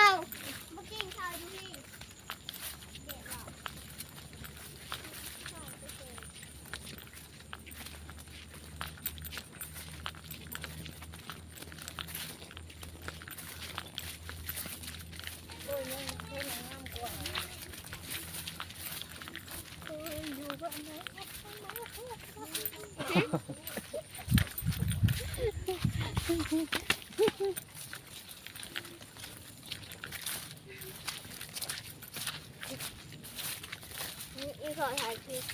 าวมากินข้าวดูพี่เด็ดหรอโอ้ยยังเท่งามกว่าโอ้ยอยู่บ้านไหนนี่ขอถ่ายคลิป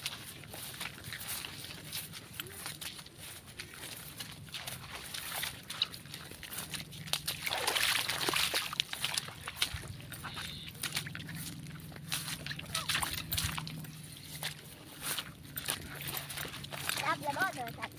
รับแล้วก็เดินสัตว์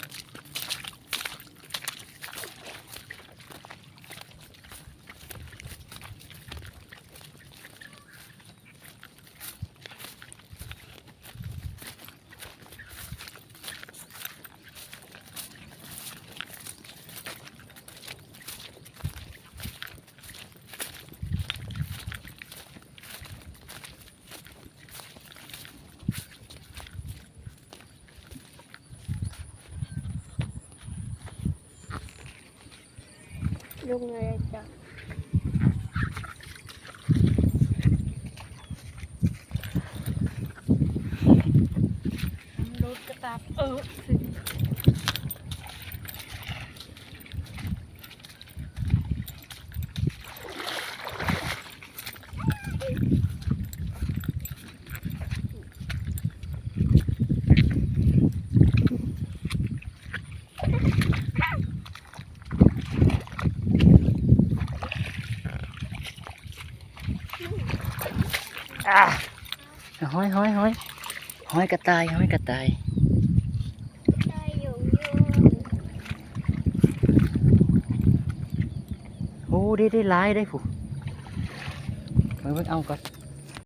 ลุงเลยจ้ะรถกระตับห้อยห้อยกระต่ายได้อยู่โอ้ได้หลายได้ผู้มาเบิ่งเอาก่อน